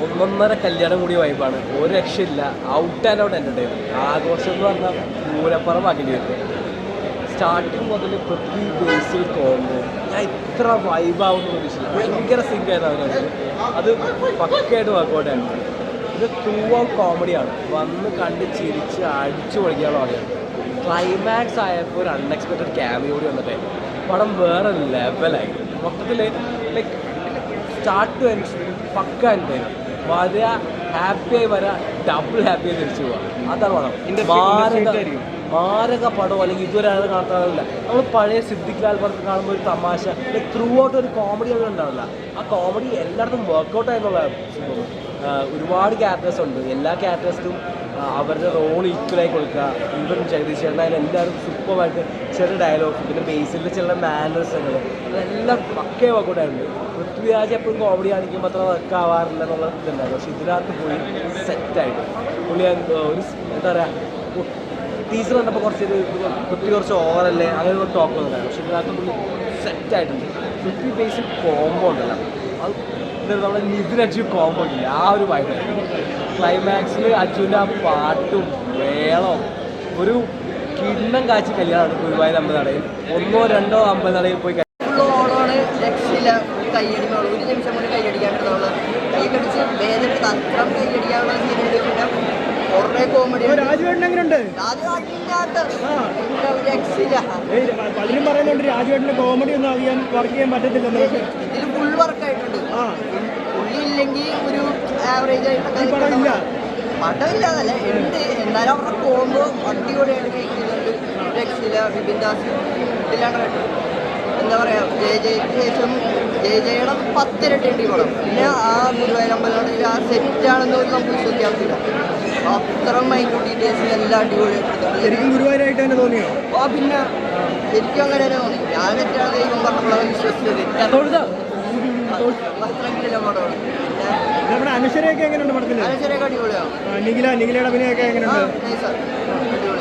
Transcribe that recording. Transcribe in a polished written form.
ഒന്നൊന്നര കല്യാണം കൂടി വൈബാണ്. ഒരു രക്ഷയില്ല. Out and out entertainment. ആഘോഷം എന്ന് പറഞ്ഞാൽ പൂരപ്പുറമാക്കേണ്ടി വരുന്നത്. സ്റ്റാർട്ടിങ് മുതൽ പൃഥ്വി ബേസിൽ കോമ്പോ ഞാൻ ഇത്ര വൈബാവുന്ന പ്രതീക്ഷയില്ല. ഭയങ്കര സിങ്കായിരുന്നു അവരത്. അത് പക്കയായിട്ട് വർക്കൗട്ടായിരുന്നു. ഇത് ത്രൂ ഔട്ട് കോമഡിയാണ്. വന്ന് കണ്ട് ചിരിച്ച് അടിച്ചു പൊളിക്കാനുള്ള വകയാണ്. ക്ലൈമാക്സ് ആയപ്പോൾ ഒരു അൺഎക്സ്പെക്റ്റഡ് ക്യാമിയോ കൂടി വന്നിട്ടേ പടം വേറെ ലെവലായി. മൊത്തത്തിൽ ലൈക്ക് സ്റ്റാർട്ട് ടു എൻഡ് പക്ക എൻ്റർടൈൻമെൻറ്റ്. വരിക ഹാപ്പിയായി വരിക, ഡബിൾ ഹാപ്പിയായി തിരിച്ചു പോവുക. അതാണ് പടം. മാരക പടമോ അല്ലെങ്കിൽ ഇതുവരെ ആരും കാണാറില്ല. നമ്മൾ പഴയ സിദ്ദിഖ് ലാൽ പടത്തിൽ കാണുമ്പോൾ ഒരു തമാശ ത്രൂ ഔട്ട് ഒരു കോമഡി ഒന്നും ഉണ്ടാവില്ല. ആ കോമഡി എല്ലായിടത്തും വർക്കൗട്ട് ആയെന്നുള്ള സംഭവം. ഒരുപാട് ക്യാരക്ടേഴ്സ് ഉണ്ട്. എല്ലാ ക്യാരക്ടേഴ്സിനും അവരുടെ റോൾ ഈക്വലായി കൊടുക്കുക. ഈവൻ ജഗദീഷ് ചേട്ടനായാലും എല്ലാവരും സൂപ്പറായിട്ട് ചെറിയ ഡയലോഗ്, പിന്നെ ബേസിലെ ചില മാനേഴ്സുകൾ അതെല്ലാം പക്കേ വർക്കൗട്ടായിട്ടുണ്ട്. പൃഥ്വിരാജ് എപ്പോഴും കോമഡി കാണിക്കുമ്പോൾ അത്ര വർക്ക് ആവാറില്ല എന്നുള്ള ഇതുണ്ടായിരുന്നു. പക്ഷേ ഇതിനകത്ത് പോയി സെറ്റായിട്ട് പുള്ളി ഒരു എന്താ പറയുക, ടീച്ചർ കണ്ടപ്പോൾ കുറച്ച് ഓവറല്ലേ അങ്ങനെ ഒരു ടോക്ക് വന്നിട്ടായിരുന്നു. പക്ഷേ ഇതിനകത്ത് പുള്ളി സെറ്റായിട്ടുണ്ട്. പൃഥ്വി ബേസിൽ കോംബോ ഉണ്ടല്ലോ, അത് നമ്മുടെ നിതിൻ അജു കോംബോ ഇല്ല. ആ ഒരു വൈബായിരുന്നു. ക്ലൈമാക്സിൽ അജുവിൻ്റെ ആ പാട്ടും വേളവും ഒരു കിണ്ണം കാച്ചി കല്യാണമാണ് ഗുരുവായൂർ അമ്പലനടയിൽ. 1 or 2 അമ്പലനടയിൽ പോയി ഓണമാണ്. രക്ഷയില്ല. കൈയടിക്കുള്ളൂ. ഒരു നിമിഷം കൊണ്ട് കൈയടിക്കാനുള്ളത് കൈ കടിച്ച് വേദന അത്ര കൈയടിക്കാനുള്ള സീനുണ്ട്. കുറേ കോമഡി. രാജുവേട്ടൻ എങ്ങനെയുണ്ട്? പലരും പറയുന്നുണ്ട് രാജുവേട്ടൻ്റെ കോമഡി ഒന്നും അറിയാൻ വർക്ക് ചെയ്യാൻ പറ്റത്തില്ലെന്ന്. ഇതിൽ ഫുൾ വർക്കായിട്ടുണ്ട്. പുള്ളി ഇല്ലെങ്കിൽ ഒരു ആവറേജ് ആയിട്ട് പടമില്ല. പടമില്ലാതല്ല ഉണ്ട്. എന്നാലും അവരുടെ കോമ്പോ അടിപൊളിയായിട്ട് കഴിക്കുന്നുണ്ട്. രക്ഷയില്ല. ബിപിൻ ദാസ് ഇതിലാണ് എന്താ പറയുക, ജയക്ക് ശേഷം ജയയുടെ 10 ഇരട്ടിയുണ്ട് ഈ പടം. പിന്നെ ആ ഗുരുവായൂരമ്പലത്തിൽ ആ സെറ്റാണെന്ന് പോലും നമുക്ക് വിശ്വസിക്കാൻ പറ്റില്ല. അത്ര മൈക്രോ ഡീറ്റെയിൽസ് എല്ലാം അടിപൊളിയായിട്ടുണ്ട്. ശരിക്കും ഗുരുവായൂരായിട്ട് തന്നെ തോന്നിയോ? പിന്നെ ശരിക്കും അങ്ങനെ തന്നെ തോന്നി. ഞാൻ തെറ്റാണ് ദൈവം പറഞ്ഞപ്പോഴാണ് വിശ്വസിച്ചത്. അത്രയെങ്കിലും പടമാണ്. നമ്മുടെ അനശ്വരയൊക്കെ എങ്ങനെയുണ്ട് പടത്തിൽ? അനശ്വരയൊക്കെ അടിപൊളിയാണ്. നിഖിലയുടെ അഭിനയൊക്കെ എങ്ങനെയുണ്ട്? അടിപൊളി.